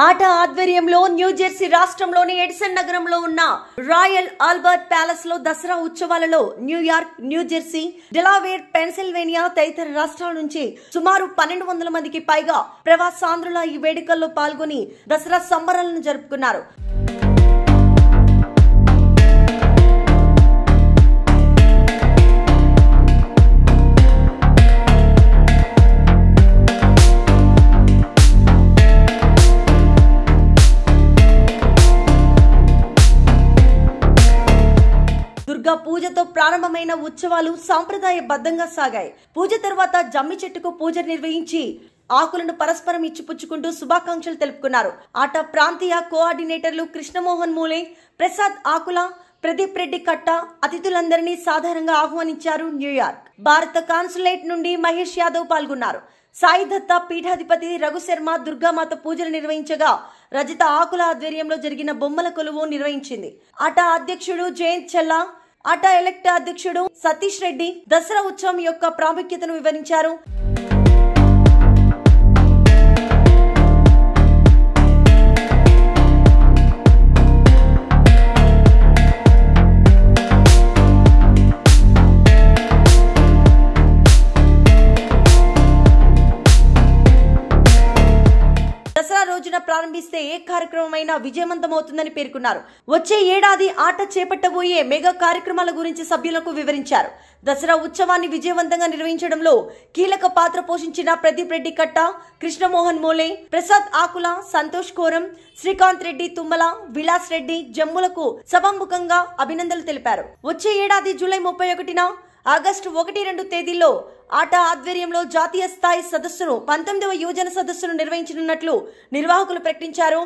ఆట ఆధ్వర్యంలో న్యూజెర్సీ రాష్ట్రంలోని ఎడిసన్ నగరంలో ఉన్న రాయల్ ఆల్బర్ట్ ప్యాలెస్ లో దసరా ఉత్సవాలలో న్యూయార్క్, న్యూజెర్సీ, డెలావేర్, పెన్సిల్వేనియా తదితర రాష్ట్రాల నుంచి సుమారు 1200 మందికి పైగా ప్రవాసాంధ్రుల ఈ వేడుకల్లో పాల్గొని దసరా సంబరాలను జరుపుకున్నారు. పూజతో ప్రారంభమైన ఉత్సవాలు సాంప్రదాయబద్ధంగా సాగాయి. పూజ తర్వాత జమ్మి చెట్టుకు పూజ నిర్వహించి ఆకులను పరస్పరం ఇచ్చిపుచ్చుకుంటూ శుభాకాంక్షలు తెలుపుకున్నారు. ఆట ప్రాంతీయ కోఆర్డినేటర్లు కృష్ణమోహన్ మూలే, ప్రసాద్ ఆకుల, ప్రదీప్ రెడ్డి కట్ట అతిథులందరినీ సాధారణంగా ఆహ్వానించారు. న్యూయార్క్ భారత కాన్సులేట్ నుండి మహేష్ యాదవ్ పాల్గొన్నారు. సాయి దత్త పీఠాధిపతి రఘుశర్మ దుర్గామాత పూజలు నిర్వహించగా రజిత ఆకుల ఆధ్వర్యంలో జరిగిన బొమ్మల కొలువు నిర్వహించింది. ఆట అధ్యక్షుడు జయంత్ చెల్లా, ఆట ఎలక్ట్ అధ్యక్షుడు సతీష్ రెడ్డి దసరా ఉత్సవం యొక్క ప్రాముఖ్యతను వివరించారు. దసరా రోజున ప్రారంభిస్తే ఏ కార్యక్రమమైనా విజయవంతమవుతుందని పేర్కొన్నారు. వచ్చే ఏడాది ఆట చేపట్టబోయే మెగా కార్యక్రమాల గురించి సభ్యులకు వివరించారు. దసరా ఉత్సవాన్ని విజయవంతంగా నిర్వహించడంలో కీలక పాత్ర పోషించిన ప్రదీప్ రెడ్డి కట్ట, కృష్ణమోహన్ మోలే, ప్రసాద్ ఆకుల, సంతోష్ కోరం, శ్రీకాంత్ రెడ్డి తుమ్మల, విలాస్ రెడ్డి జమ్ములకు సభాముఖంగా అభినందనలు తెలిపారు. వచ్చే ఏడాది జూలై 31న, ఆగస్టు 1-2 తేదీల్లో ఆట ఆధ్వర్యంలో జాతీయ స్థాయి సదస్సును 19వ యువజన సదస్సును నిర్వహించనున్నట్లు నిర్వాహకులు ప్రకటించారు.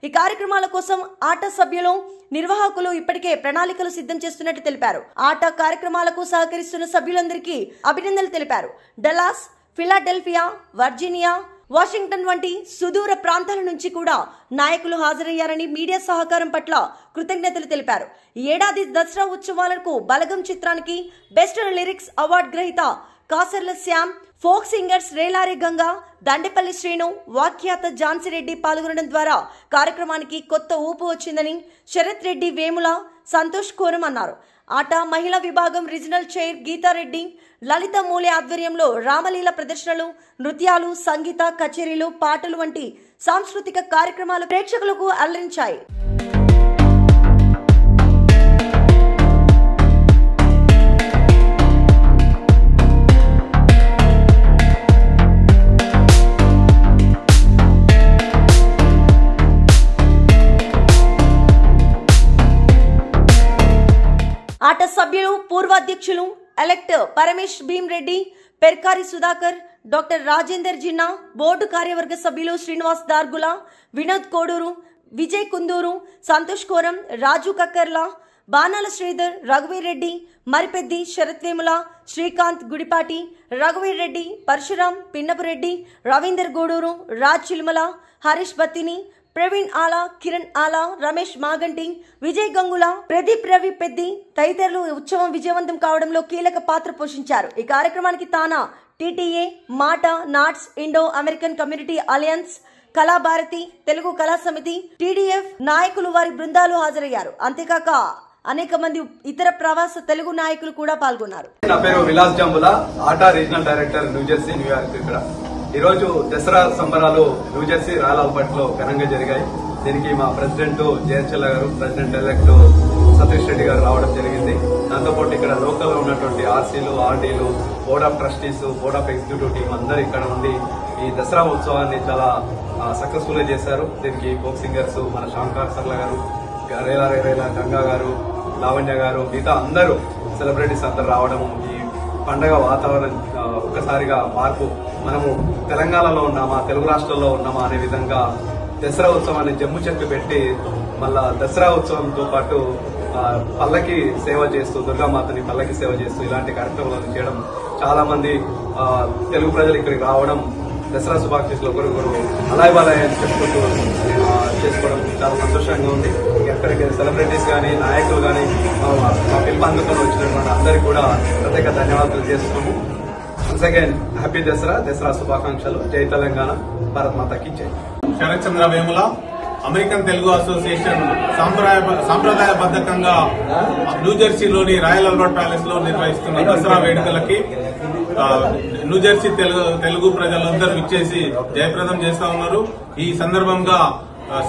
ఈ కార్యక్రమాల కోసం ఆట సభ్యులు, నిర్వాహకులు ఇప్పటికే ప్రణాళికలు సిద్ధం చేస్తున్నట్టు తెలిపారు. ఆట కార్యక్రమాలకు సహకరిస్తున్న సభ్యులందరికీ అభినందనలు తెలిపారు. డల్లాస్, ఫిలాడెల్ఫియా, వర్జీనియా, వాషింగ్టన్ వంటి సుదూర ప్రాంతాల నుంచి కూడా నాయకులు హాజరయ్యారని మీడియా సహకారం పట్ల కృతజ్ఞతలు తెలిపారు. ఈ ఏడాది దసరా ఉత్సవాలకు బలగం చిత్రానికి బెస్ట్ లిరిక్స్ అవార్డు గ్రహీత కాసర్ల శ్యామ్, ఫోక్ సింగర్స్ రేలారే గంగా, దండేపల్లి శ్రీను, వాఖ్యాత ఝాన్సీరెడ్డి పాల్గొనడం ద్వారా కార్యక్రమానికి కొత్త ఊపు వచ్చిందని శరత్ రెడ్డి, వేముల, సంతోష్ కోరం అన్నారు. ఆట మహిళా విభాగం రీజనల్ చైర్ గీతారెడ్డి, లలిత మూలే ఆధ్వర్యంలో రామలీల ప్రదర్శనలు, నృత్యాలు, సంగీత కచేరీలు, పాటలు వంటి సాంస్కృతిక కార్యక్రమాలు ప్రేక్షకులకు అలరించాయి. ఆట సభ్యులు, పూర్వాధ్యక్షులు elect Paramesh Bheem Reddy, Perkari Sudhakar, doctor Rajender Jinna, board కార్యవర్గ సభ్యులు శ్రీనివాస్ దార్గుల, వినోద్ కోడూరు, విజయ్ కుందూరు, సంతోష్ కోరం, రాజు కక్కర్ల, బాణాల శ్రీధర్, రఘువీర్ రెడ్డి, మరిపెద్ది, శరత్ వేముల, శ్రీకాంత్ గుడిపాటి, రఘువీర్ రెడ్డి, పరశురాం, పిన్నపురెడ్డి, రవీందర్ గూడూరు, రాజ్ చిల్మల, హరీష్ బత్తిని, ప్రవీణ్ ఆలా, కిరణ్ ఆలా, రమేష్ మాగంటి, విజయ్ గంగుల, ప్రదీప్ రవి పెద్ది తదితరులు ఉత్సవం విజయవంతం కావడంలో కీలక పాత్ర పోషించారు. ఈ కార్యక్రమానికి TANA, TTA, MATA, NATS, Indo American community alliance, Kalabharathi, Telugu Kala Samithi, TDF నాయకులు, వారి బృందాలు హాజరయ్యారు. అంతేకాక అనేక మంది ఇతర ప్రవాస తెలుగు నాయకులు కూడా పాల్గొన్నారు. నా పేరు విలాస్ జంబుల, ఆట రీజనల్ డైరెక్టర్, న్యూజెర్సీ, న్యూయార్క్. ఇక్కడ ఈరోజు దసరా సంబరాలు న్యూజెర్సీ రాయల్ ఆల్బర్ట్ లో ఘనంగా జరిగాయి. దీనికి మా ప్రెసిడెంట్ జయంత్ చెల్లా గారు, ప్రెసిడెంట్ ఎలక్ట్ సతీష్ రెడ్డి గారు రావడం జరిగింది. దాంతోపాటు ఇక్కడ లోకల్ లో ఉన్నటువంటి ఆర్సీలు, ఆర్డీలు, board of trustees, board of executive team అందరూ ఇక్కడ ఉండి ఈ దసరా ఉత్సవాన్ని చాలా సక్సెస్ఫుల్ గా చేశారు. దీనికి ఫోక్ సింగర్స్ మన శాంకార్ సర్ల గారు, రేలా గంగా గారు, లావణ్య గారు, మిగతా అందరూ సెలబ్రిటీస్ అందరు రావడము, ఈ పండగ వాతావరణం ఒక్కసారిగా మార్పు, మనము తెలంగాణలో ఉన్నామా, తెలుగు రాష్ట్రాల్లో ఉన్నామా అనే విధంగా దసరా ఉత్సవాన్ని జమ్ము చెట్టు పెట్టి మళ్ళా దసరా ఉత్సవంతో పాటు పల్లకి సేవ చేస్తూ, దుర్గామాతని పల్లకి సేవ చేస్తూ ఇలాంటి కార్యక్రమాలను చేయడం, చాలా మంది తెలుగు ప్రజలు ఇక్కడికి రావడం దసరా శుభాకాంక్షలు ఒకరికొకరు అలాయ్ చెప్పుకుంటూ చేసుకోవడం చాలా సంతోషంగా ఉంది. ఎక్కడికి సెలబ్రిటీస్ కానీ నాయకులు కానీ మా పిలుపు అందుకొని వచ్చినటువంటి అందరికీ కూడా ప్రత్యేక ధన్యవాదాలు చేస్తున్నాము. వన్స్ అగైన్ హ్యాపీ దసరా శుభాకాంక్షలు. జై తెలంగాణ, భారత్ మాతాకి జై. శరత్ చంద్ర వేముల అమెరికన్ తెలుగు అసోసియేషన్ సాంప్రదాయబద్ధంగా న్యూజెర్సీలోని రాయల్ ఆల్బర్ట్ ప్యాలెస్ లో నిర్వహిస్తున్న దసరా వేడుకలకి న్యూజెర్సీ తెలుగు ప్రజలందరూ ఇచ్చేసి జయప్రదం చేస్తా ఉన్నారు. ఈ సందర్భంగా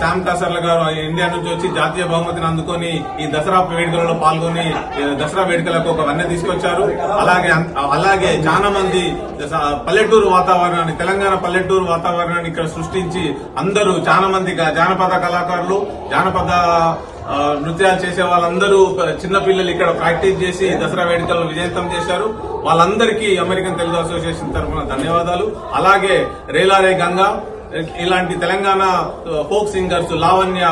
శామ్ కాసర్ల గారు ఇండియా నుంచి వచ్చి జాతీయ బహుమతిని అందుకొని ఈ దసరా వేడుకలలో పాల్గొని దసరా వేడుకలకు ఒక వన్నె తీసుకొచ్చారు. అలాగే చాలా మంది పల్లెటూరు వాతావరణాన్ని, తెలంగాణ పల్లెటూరు వాతావరణాన్ని ఇక్కడ సృష్టించి అందరూ చాలా మంది జానపద కళాకారులు, జానపద నృత్యాలు చేసే వాళ్ళందరూ చిన్నపిల్లలు ఇక్కడ ప్రాక్టీస్ చేసి దసరా వేడుకలను విజయవంతం చేశారు. వాళ్ళందరికీ అమెరికన్ తెలుగు అసోసియేషన్ తరఫున ధన్యవాదాలు. అలాగే రేలారే గంగా ఇలాంటి తెలంగాణ ఫోక్ సింగర్స్, లావణ్య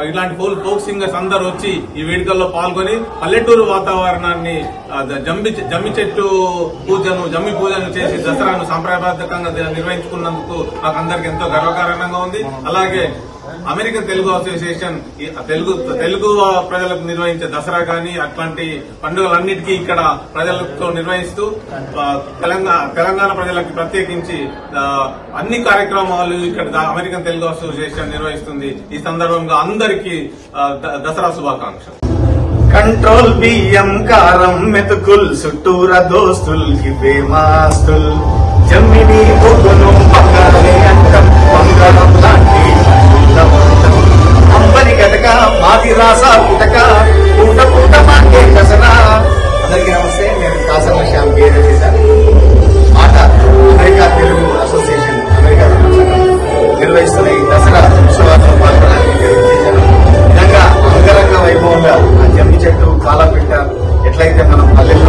ఇలాంటి ఫోక్ సింగర్స్ అందరూ వచ్చి ఈ వేడుకల్లో పాల్గొని పల్లెటూరు వాతావరణాన్ని జమ్మి పూజను చేసి దసరాను సాంప్రదాయబద్ధంగా నిర్వహించుకున్నందుకు నాకు అందరికి ఎంతో గర్వకారణంగా ఉంది. అలాగే అమెరికన్ తెలుగు అసోసియేషన్ తెలుగు ప్రజలకు నిర్వహించే దసరా కానీ అట్లాంటి పండుగలన్నిటికీ ఇక్కడ ప్రజలతో నిర్వహిస్తూ తెలంగాణ ప్రజలకు ప్రత్యేకించి అన్ని కార్యక్రమాలు ఇక్కడ అమెరికన్ తెలుగు అసోసియేషన్ నిర్వహిస్తుంది. ఈ సందర్భంగా అందరికీ దసరా శుభాకాంక్షలు. కంట్రోల్ బియ్యం కారం మెతుకుల్ చుట్టూర దోస్తుల్ గివే మాస్తుల్ జమ్మిని పొగును బంగారే అంటం బంగారం లాంటి అంబని గటక మాది రాసా పుటక పూట పూట మాకే దసరా. అందరికీ నమస్తే. నేను కాసర్ల శ్యామ్ బిహేవ్ చేశాను. మాట అమెరికా తెలుగు అసోసియేషన్ అమెరికా నిర్వహిస్తున్న ఈ దసరా ఉత్సవాల్లో పాల్గొనడానికి చేశాను. నిజంగా అంగరంగ వైభవంగా ఆ జమ్మి చెట్టు కాలపిట్ట ఎట్లయితే మనం పల్లెల్లో